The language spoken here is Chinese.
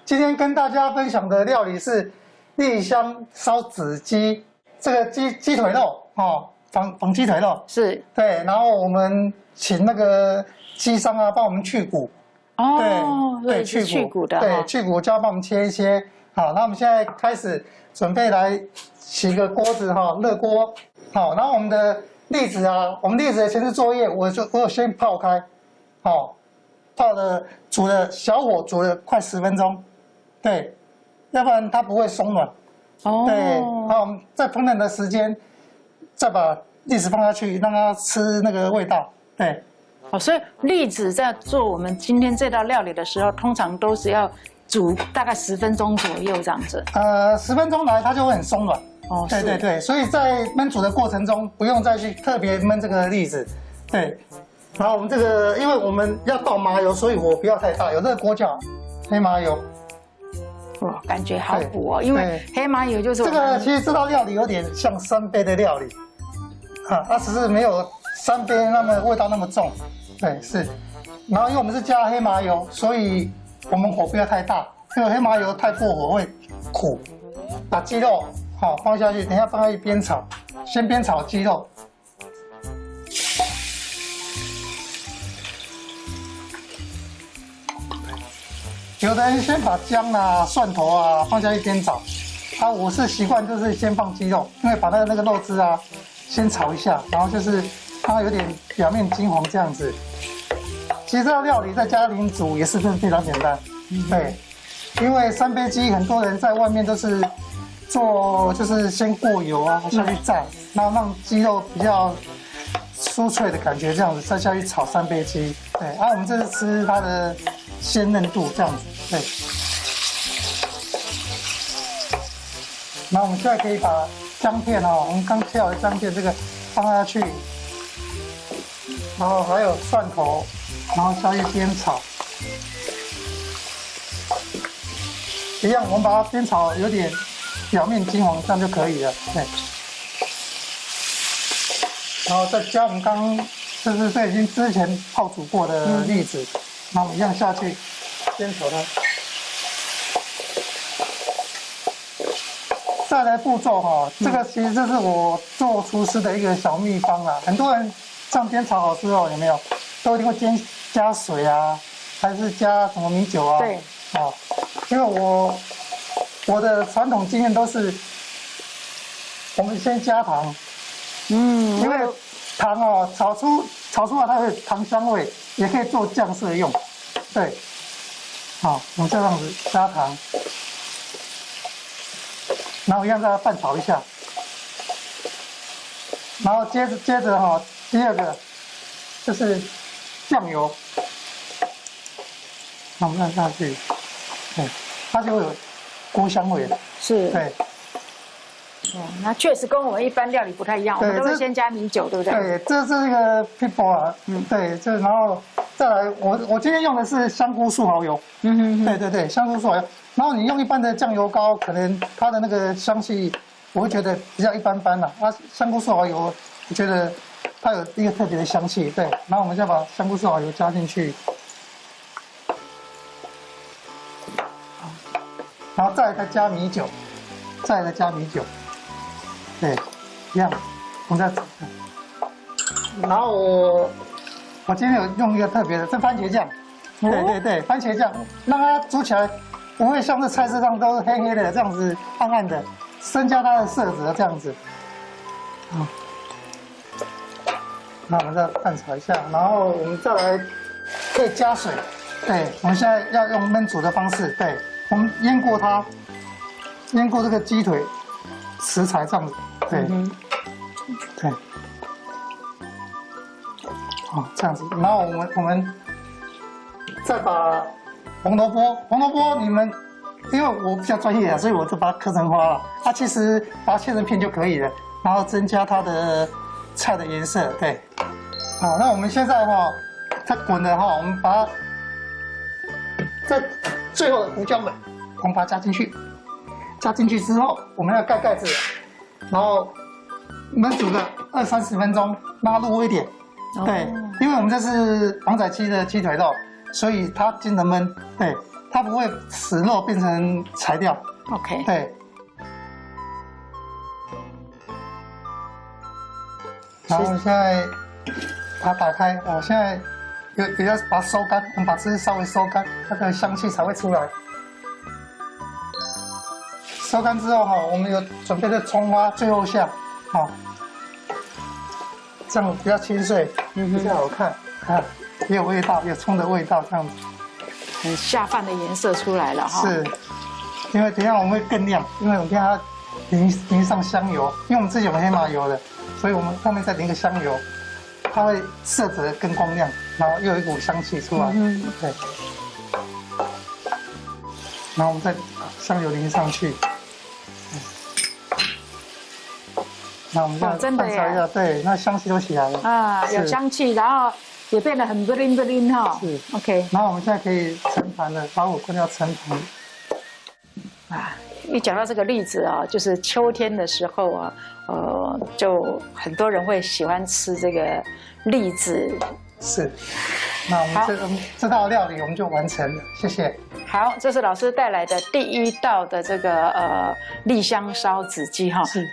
今天跟大家分享的料理是栗香烧子鸡，这个鸡腿肉哦，仿鸡腿肉是，对，然后我们请那个鸡商啊帮我们去骨，哦，对，去骨的，对，去骨就要帮我们切一切。好，那我们现在开始准备来起个锅子哈，热锅。好，然后我们的栗子啊，我们栗子的前置作业，我有先泡开，好，煮了小火煮了快10分钟，对，要不然它不会松软。哦，对，好，我们在烹饪的时间再把栗子放下去，让它吃那个味道。对，哦，所以栗子在做我们今天这道料理的时候，通常都是要煮大概10分钟左右这样子。10分钟来它就会很松软。哦，对对对，所以在焖煮的过程中，不用再去特别焖这个栗子。对，然后我们这个，因为我们要倒麻油，所以火不要太大，有热锅就好。黑麻油。哇，感觉好补哦，因为黑麻油就是这个，其实这道料理有点像三杯的料理，它只是没有三杯那么味道那么重。对，是。然后因为我们是加黑麻油，所以我们火不要太大，因为黑麻油太过火会苦。把鸡肉好放下去，等一下放下去煸炒，先煸炒鸡肉。有的人先把姜啊、蒜头啊放下去煸炒，我是习惯就是先放鸡肉，因为把那个肉汁啊先炒一下，然后就是它有点表面金黄这样子。其实这道料理在家里煮也是非常简单，对，因为三杯鸡很多人在外面都是做就是先过油啊下去炸，然后让鸡肉比较酥脆的感觉，这样子再下去炒三杯鸡。对，我们这是吃它的鲜嫩度这样子，对。然后我们现在可以把姜片我们刚切好的姜片这个放下去，然后还有蒜头，然后下去煸炒。一样，我们把它煸炒有点表面金黄，这样就可以了。对。然后再加我们刚就是这已经之前泡煮过的栗子，然后我们一样下去煸炒它。再来步骤这个其实这是我做厨师的一个小秘方啊。很多人这样煸炒好之后，有没有都一定会加水啊，还是加什么米酒啊？对。因为我的传统经验都是，我们先加糖，因为糖炒出来它会糖香味，也可以做酱色用，对，好，我们这样子加糖，然后一样再拌炒一下，然后接着第二个就是酱油，那我们让下去。对，它就会有锅香味了。是，对。那确实跟我们一般料理不太一样，我们都会先加米酒，对不对？对，这是一个 people 啊，对，然后再来，我今天用的是香菇素蚝油，对，香菇素蚝油。然后你用一般的酱油膏，可能它的那个香气，我会觉得比较一般般啦。香菇素蚝油，我觉得它有一个特别的香气，对。然后我们再把香菇素蚝油加进去。然后再加米酒，对，一样，我们再炒。然后我今天有用一个特别的，这番茄酱，对，番茄酱，让它煮起来不会像这菜市上都是黑黑的这样子，暗暗的，增加它的色泽这样子。那我们再拌炒一下，然后我们再来可以加水，对，我们现在要用焖煮的方式，对。我们腌过它，腌过这个鸡腿食材这样子，对，对，这样子。然后我们再把红萝卜你们，因为我比较专业所以我就把它刻成花了。它其实把它切成片就可以了，然后增加它的菜的颜色，对。好，那我们现在它滚了我们把它在最后的胡椒粉，我们把它加进去。加进去之后，我们要盖盖子，然后焖煮个20-30分钟，让它入味一点。对，因为我们这是旺仔鸡的鸡腿肉，所以它经得焖，对，它不会使肉变成材料。 OK， 对。然后我现在把它打开，我现在要把它收干，我们把汁稍微收干，它的香气才会出来。收干之后哈，我们有准备的葱花，最后下，好，这样比较清脆，比较好看，啊，也有味道，有葱的味道，这样子。很下饭的颜色出来了哈。是，因为等一下我们会更亮，因为我们给它淋上香油，因为我们自己有黑麻油的，所以我们后面再淋个香油，它会色泽更光亮，然后又有一股香气出来。对。然后我们再把香油淋上去。那我们这样真的耶，对，那香气都起来了啊，有香气，然后也变得很 bling bling 哈。是 OK。然后我们现在可以盛盘了，把我关掉盛盘。啊，一讲到这个栗子啊，就是秋天的时候啊，就很多人会喜欢吃这个栗子。是，那我们这道料理我们就完成了，谢谢。好，这是老师带来的第一道的这个栗香烧子鸡哈。是。